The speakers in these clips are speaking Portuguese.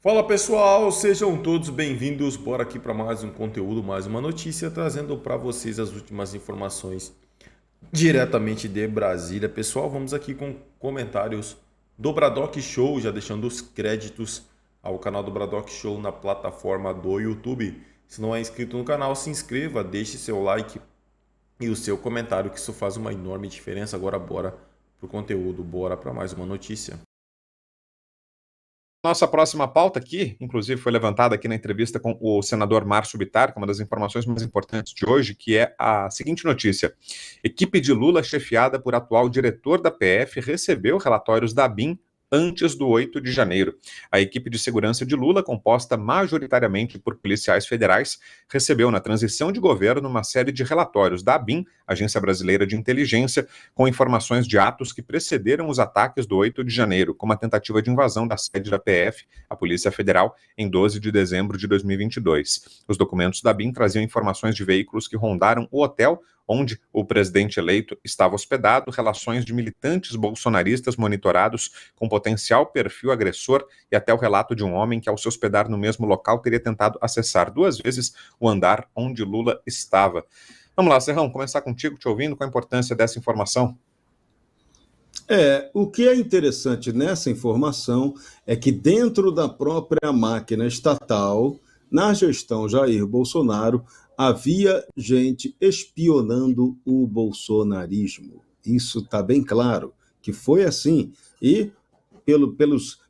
Fala pessoal, sejam todos bem-vindos. Bora aqui para mais um conteúdo, mais uma notícia, trazendo para vocês as últimas informações diretamente de Brasília. Pessoal, vamos aqui com comentários do Bradock Show, já deixando os créditos ao canal do Bradock Show na plataforma do YouTube. Se não é inscrito no canal, se inscreva, deixe seu like e o seu comentário, que isso faz uma enorme diferença. Agora bora pro conteúdo, bora para mais uma notícia. Nossa próxima pauta aqui, inclusive foi levantada aqui na entrevista com o senador Márcio Bittar, que é uma das informações mais importantes de hoje, que é a seguinte notícia. Equipe de Lula, chefiada por atual diretor da PF, recebeu relatórios da ABIN antes do 8 de janeiro. A equipe de segurança de Lula, composta majoritariamente por policiais federais, recebeu na transição de governo uma série de relatórios da ABIN, Agência Brasileira de Inteligência, com informações de atos que precederam os ataques do 8 de janeiro, como a tentativa de invasão da sede da PF, a Polícia Federal, em 12 de dezembro de 2022. Os documentos da ABIN traziam informações de veículos que rondaram o hotel onde o presidente eleito estava hospedado, relações de militantes bolsonaristas monitorados com potencial perfil agressor e até o relato de um homem que, ao se hospedar no mesmo local, teria tentado acessar 2 vezes o andar onde Lula estava. Vamos lá, Serrão, começar contigo, te ouvindo, qual a importância dessa informação? O que é interessante nessa informação é que dentro da própria máquina estatal, na gestão Jair Bolsonaro, havia gente espionando o bolsonarismo. Isso está bem claro, que foi assim. E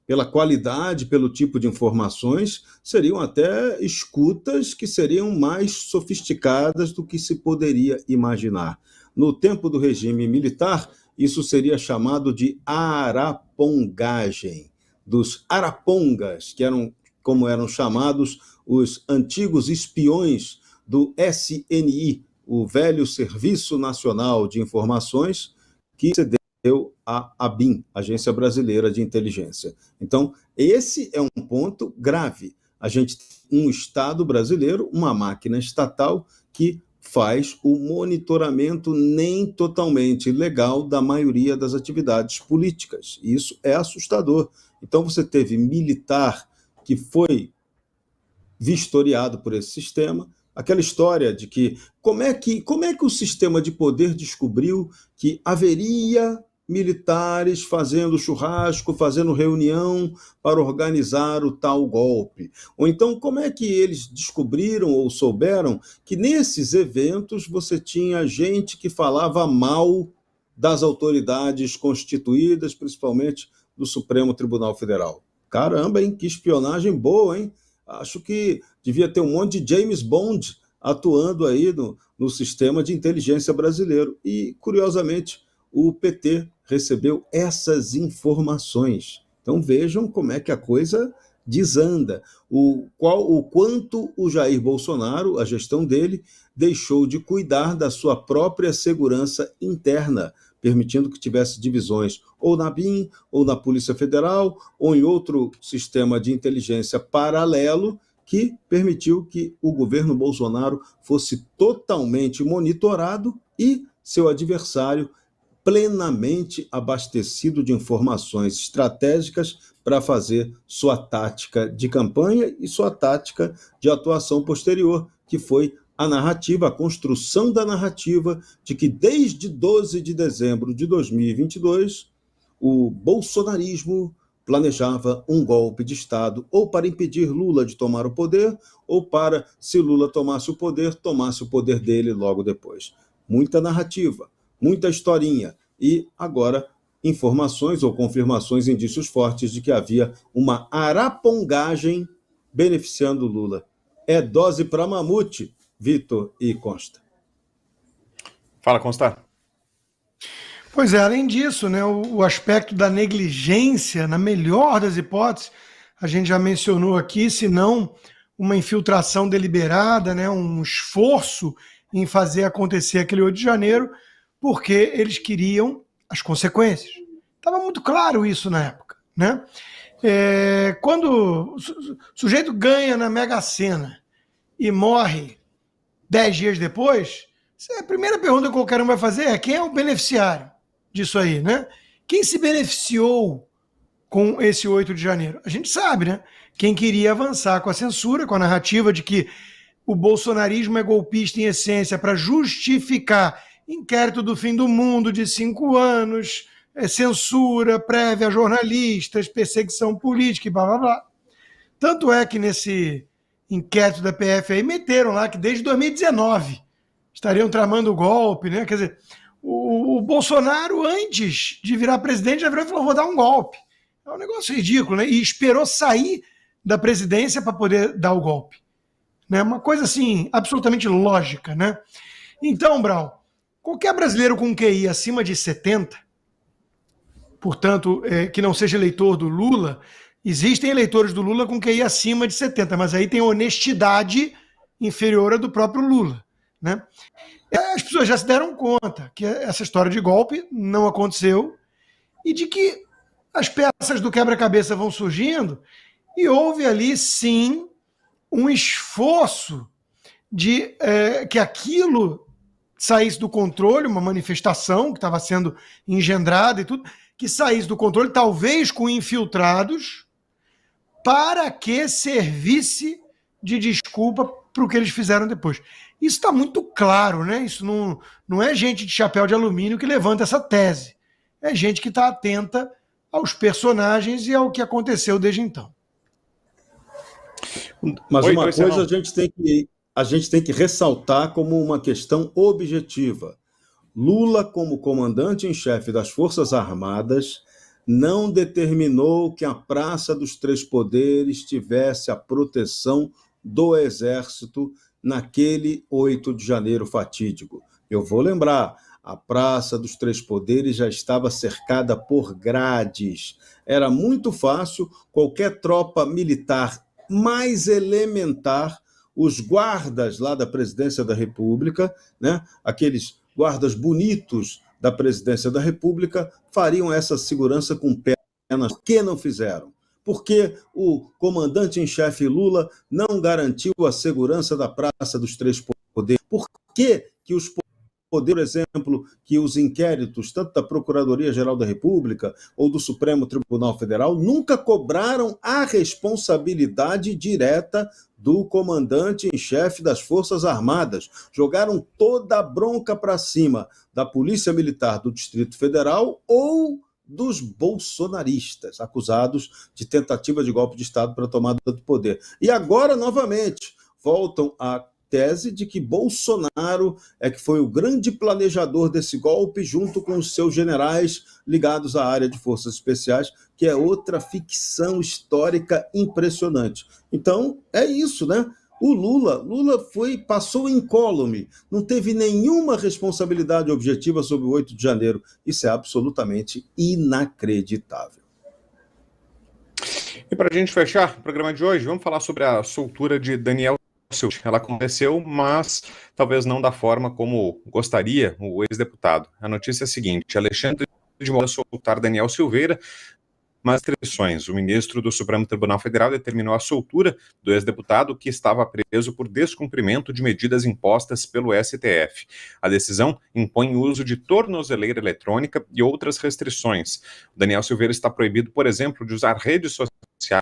pela qualidade, pelo tipo de informações, seriam até escutas que seriam mais sofisticadas do que se poderia imaginar. No tempo do regime militar, isso seria chamado de arapongagem, dos arapongas, que eram, como eram chamados, os antigos espiões do SNI, o velho Serviço Nacional de Informações, que cedeu à ABIN, Agência Brasileira de Inteligência. Então, esse é um ponto grave. A gente tem um Estado brasileiro, uma máquina estatal que faz o monitoramento nem totalmente legal da maioria das atividades políticas. Isso é assustador. Então, você teve militar que foi vistoriado por esse sistema, aquela história de que como é que o sistema de poder descobriu que haveria militares fazendo churrasco, fazendo reunião para organizar o tal golpe. Ou então, como é que eles descobriram ou souberam que nesses eventos você tinha gente que falava mal das autoridades constituídas, principalmente do Supremo Tribunal Federal? Caramba, hein? Que espionagem boa, hein? Acho que devia ter um monte de James Bond atuando aí no sistema de inteligência brasileiro. E, curiosamente, o PT recebeu essas informações. Então vejam como é que a coisa desanda. O quanto o Jair Bolsonaro, a gestão dele, deixou de cuidar da sua própria segurança interna, permitindo que tivesse divisões ou na BIM, ou na Polícia Federal, ou em outro sistema de inteligência paralelo, que permitiu que o governo Bolsonaro fosse totalmente monitorado e seu adversário plenamente abastecido de informações estratégicas para fazer sua tática de campanha e sua tática de atuação posterior, que foi a narrativa, a construção da narrativa de que desde 12 de dezembro de 2022, o bolsonarismo planejava um golpe de Estado, ou para impedir Lula de tomar o poder, ou para, se Lula tomasse o poder dele logo depois. Muita narrativa, muita historinha, e agora informações ou confirmações, indícios fortes de que havia uma arapongagem beneficiando Lula. É dose para mamute, Vitor e Costa. Fala, Constar. Pois é, além disso, né, o aspecto da negligência, na melhor das hipóteses, a gente já mencionou aqui, se não uma infiltração deliberada, né, um esforço em fazer acontecer aquele 8 de janeiro, porque eles queriam as consequências. Estava muito claro isso na época, né? Quando o sujeito ganha na Mega Sena e morre 10 dias depois, a primeira pergunta que qualquer um vai fazer é: quem é o beneficiário disso aí, né? Quem se beneficiou com esse 8 de janeiro? A gente sabe, né? Quem queria avançar com a censura, com a narrativa de que o bolsonarismo é golpista em essência para justificar inquérito do fim do mundo de 5 anos, censura prévia a jornalistas, perseguição política e blá, blá, blá. Tanto é que nesse inquérito da PF aí meteram lá que desde 2019 estariam tramando o golpe, né? Quer dizer, o Bolsonaro, antes de virar presidente, já virou e falou: vou dar um golpe. É um negócio ridículo, né? E esperou sair da presidência para poder dar o golpe. Né? Uma coisa assim, absolutamente lógica, né? Então, Brown, qualquer brasileiro com QI acima de 70, portanto, que não seja eleitor do Lula, existem eleitores do Lula com QI acima de 70, mas aí tem honestidade inferior à do próprio Lula, né? As pessoas já se deram conta que essa história de golpe não aconteceu e de que as peças do quebra-cabeça vão surgindo e houve ali, sim, um esforço de que aquilo saísse do controle, uma manifestação que estava sendo engendrada e tudo, que saísse do controle, talvez com infiltrados, para que servisse de desculpa para o que eles fizeram depois. Isso está muito claro, né? Isso não é gente de chapéu de alumínio que levanta essa tese. É gente que está atenta aos personagens e ao que aconteceu desde então. Mas uma coisa a gente tem que ressaltar como uma questão objetiva. Lula, como comandante em chefe das Forças Armadas, não determinou que a Praça dos Três Poderes tivesse a proteção do Exército naquele 8 de janeiro fatídico. Eu vou lembrar, a Praça dos Três Poderes já estava cercada por grades. Era muito fácil qualquer tropa militar mais elementar, os guardas lá da Presidência da República, né, aqueles guardas bonitos da Presidência da República, fariam essa segurança com pernas. Por que não fizeram? Por que o comandante em chefe Lula não garantiu a segurança da Praça dos Três Poderes? Por que os poderes, por exemplo, que os inquéritos, tanto da Procuradoria-Geral da República ou do Supremo Tribunal Federal, nunca cobraram a responsabilidade direta do comandante em chefe das Forças Armadas? Jogaram toda a bronca para cima da Polícia Militar do Distrito Federal ou dos bolsonaristas, acusados de tentativa de golpe de Estado para a tomada do poder. E agora, novamente, voltam à tese de que Bolsonaro é que foi o grande planejador desse golpe, junto com os seus generais ligados à área de forças especiais, que é outra ficção histórica impressionante. Então, é isso, né? O Lula passou incólume, não teve nenhuma responsabilidade objetiva sobre o 8 de janeiro. Isso é absolutamente inacreditável. E para a gente fechar o programa de hoje, vamos falar sobre a soltura de Daniel Silveira. Ela aconteceu, mas talvez não da forma como gostaria o ex-deputado. A notícia é a seguinte: Alexandre de Moraes soltar Daniel Silveira, mas restrições. O ministro do Supremo Tribunal Federal determinou a soltura do ex-deputado que estava preso por descumprimento de medidas impostas pelo STF. A decisão impõe o uso de tornozeleira eletrônica e outras restrições. O Daniel Silveira está proibido, por exemplo, de usar redes sociais,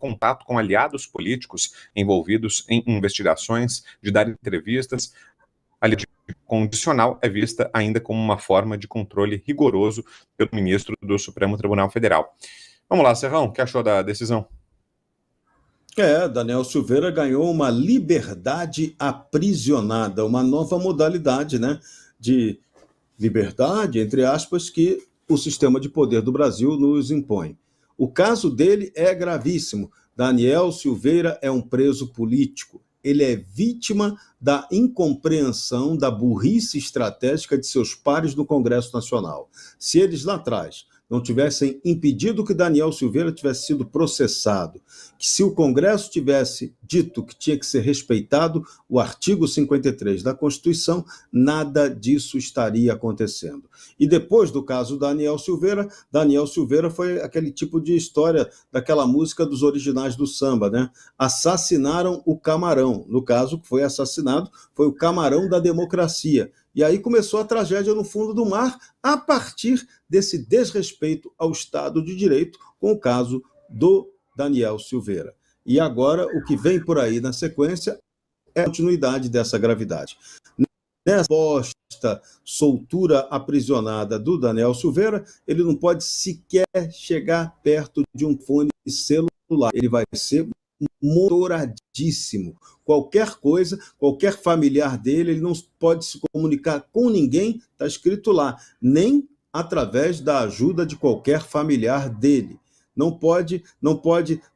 contato com aliados políticos envolvidos em investigações, de dar entrevistas. A lei condicional é vista ainda como uma forma de controle rigoroso pelo ministro do Supremo Tribunal Federal. Vamos lá, Serrão, o que achou da decisão? Daniel Silveira ganhou uma liberdade aprisionada, uma nova modalidade, né, de liberdade, entre aspas, que o sistema de poder do Brasil nos impõe. O caso dele é gravíssimo. Daniel Silveira é um preso político. Ele é vítima da incompreensão, da burrice estratégica de seus pares no Congresso Nacional. Se eles lá atrás não tivessem impedido que Daniel Silveira tivesse sido processado, que se o Congresso tivesse dito que tinha que ser respeitado o artigo 53 da Constituição, nada disso estaria acontecendo. E depois do caso Daniel Silveira foi aquele tipo de história daquela música dos originais do samba, né? Assassinaram o camarão. No caso, que foi assassinado, foi o camarão da democracia. E aí começou a tragédia no fundo do mar, a partir desse desrespeito ao Estado de Direito, com o caso do Daniel Silveira. E agora, o que vem por aí na sequência é a continuidade dessa gravidade. Nessa posta soltura aprisionada do Daniel Silveira, ele não pode sequer chegar perto de um fone celular. Ele vai ser monitoradíssimo. Qualquer coisa, qualquer familiar dele, ele não pode se comunicar com ninguém, está escrito lá, nem através da ajuda de qualquer familiar dele. Não pode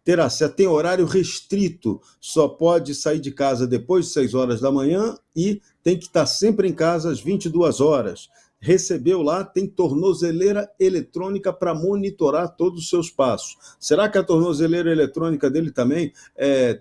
ter acesso, tem horário restrito, só pode sair de casa depois de 6 horas da manhã e tem que estar sempre em casa às 22 horas. Recebeu lá, tem tornozeleira eletrônica para monitorar todos os seus passos. Será que a tornozeleira eletrônica dele também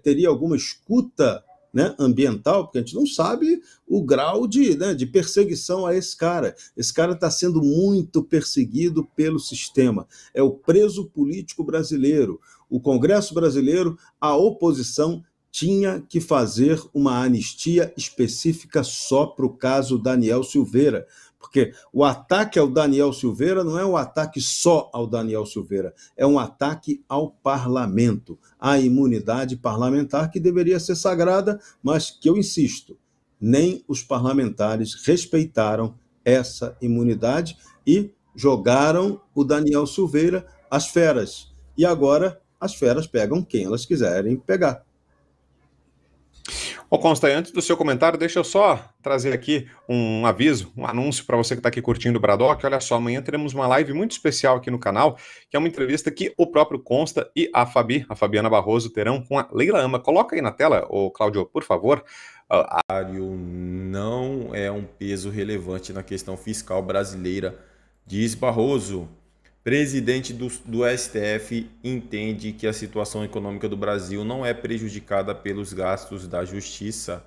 teria alguma escuta, né, ambiental? Porque a gente não sabe o grau de perseguição a esse cara. Esse cara está sendo muito perseguido pelo sistema. É o preso político brasileiro. O Congresso brasileiro, a oposição, tinha que fazer uma anistia específica só para o caso Daniel Silveira. Porque o ataque ao Daniel Silveira não é um ataque só ao Daniel Silveira, é um ataque ao parlamento, à imunidade parlamentar que deveria ser sagrada, mas que eu insisto, nem os parlamentares respeitaram essa imunidade e jogaram o Daniel Silveira às feras. E agora as feras pegam quem elas quiserem pegar. Ô Consta, antes do seu comentário, deixa eu só trazer aqui um aviso, um anúncio para você que está aqui curtindo o Bradock. Olha só, amanhã teremos uma live muito especial aqui no canal, que é uma entrevista que o próprio Consta e a Fabiana Barroso, terão com a Leila Ama. Coloca aí na tela, ô Cláudio, por favor. Não é um peso relevante na questão fiscal brasileira, diz Barroso. Presidente do STF entende que a situação econômica do Brasil não é prejudicada pelos gastos da Justiça.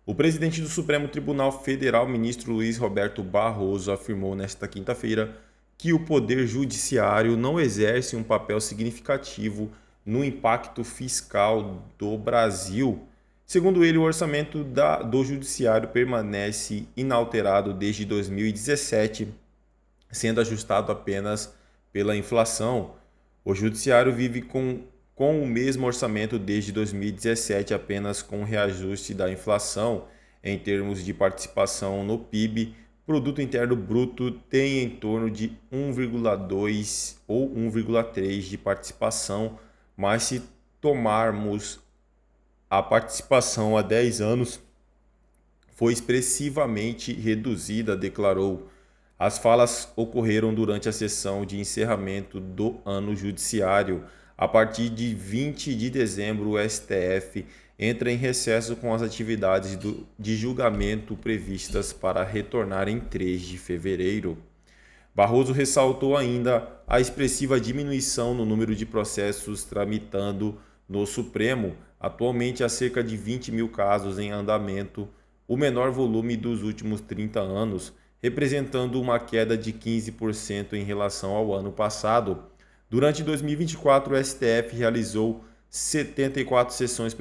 O presidente do Supremo Tribunal Federal, ministro Luiz Roberto Barroso, afirmou nesta quinta-feira que o Poder Judiciário não exerce um papel significativo no impacto fiscal do Brasil. Segundo ele, o orçamento do Judiciário permanece inalterado desde 2017, sendo ajustado apenas pela inflação. O Judiciário vive com o mesmo orçamento desde 2017, apenas com o reajuste da inflação. Em termos de participação no PIB, Produto Interno Bruto tem em torno de 1,2 ou 1,3 de participação, mas se tomarmos a participação há 10 anos, foi expressivamente reduzida, declarou. As falas ocorreram durante a sessão de encerramento do ano judiciário. A partir de 20 de dezembro, o STF entra em recesso com as atividades de julgamento previstas para retornar em 3 de fevereiro. Barroso ressaltou ainda a expressiva diminuição no número de processos tramitando no Supremo. Atualmente há cerca de 20 mil casos em andamento, o menor volume dos últimos 30 anos, representando uma queda de 15% em relação ao ano passado. Durante 2024, o STF realizou 74 sessões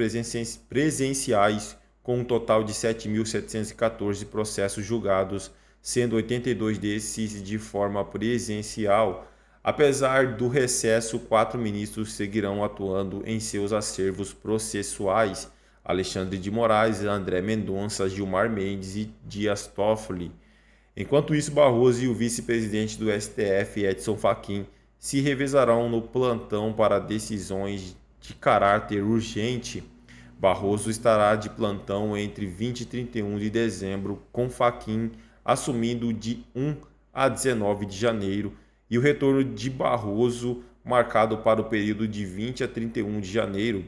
presenciais, com um total de 7.714 processos julgados, sendo 82 desses de forma presencial. Apesar do recesso, 4 ministros seguirão atuando em seus acervos processuais: Alexandre de Moraes, André Mendonça, Gilmar Mendes e Dias Toffoli. Enquanto isso, Barroso e o vice-presidente do STF, Edson Fachin, se revezarão no plantão para decisões de caráter urgente. Barroso estará de plantão entre 20 e 31 de dezembro, com Fachin assumindo de 1 a 19 de janeiro, e o retorno de Barroso marcado para o período de 20 a 31 de janeiro.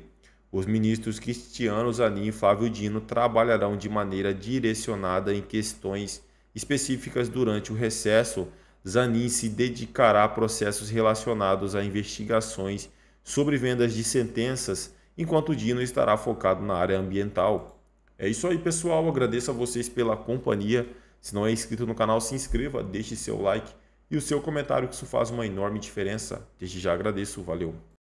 Os ministros Cristiano Zanin e Flávio Dino trabalharão de maneira direcionada em questões específicas durante o recesso. Zanin se dedicará a processos relacionados a investigações sobre vendas de sentenças, enquanto Dino estará focado na área ambiental. É isso aí, pessoal. Agradeço a vocês pela companhia. Se não é inscrito no canal, se inscreva, deixe seu like e o seu comentário, que isso faz uma enorme diferença. Desde já agradeço. Valeu!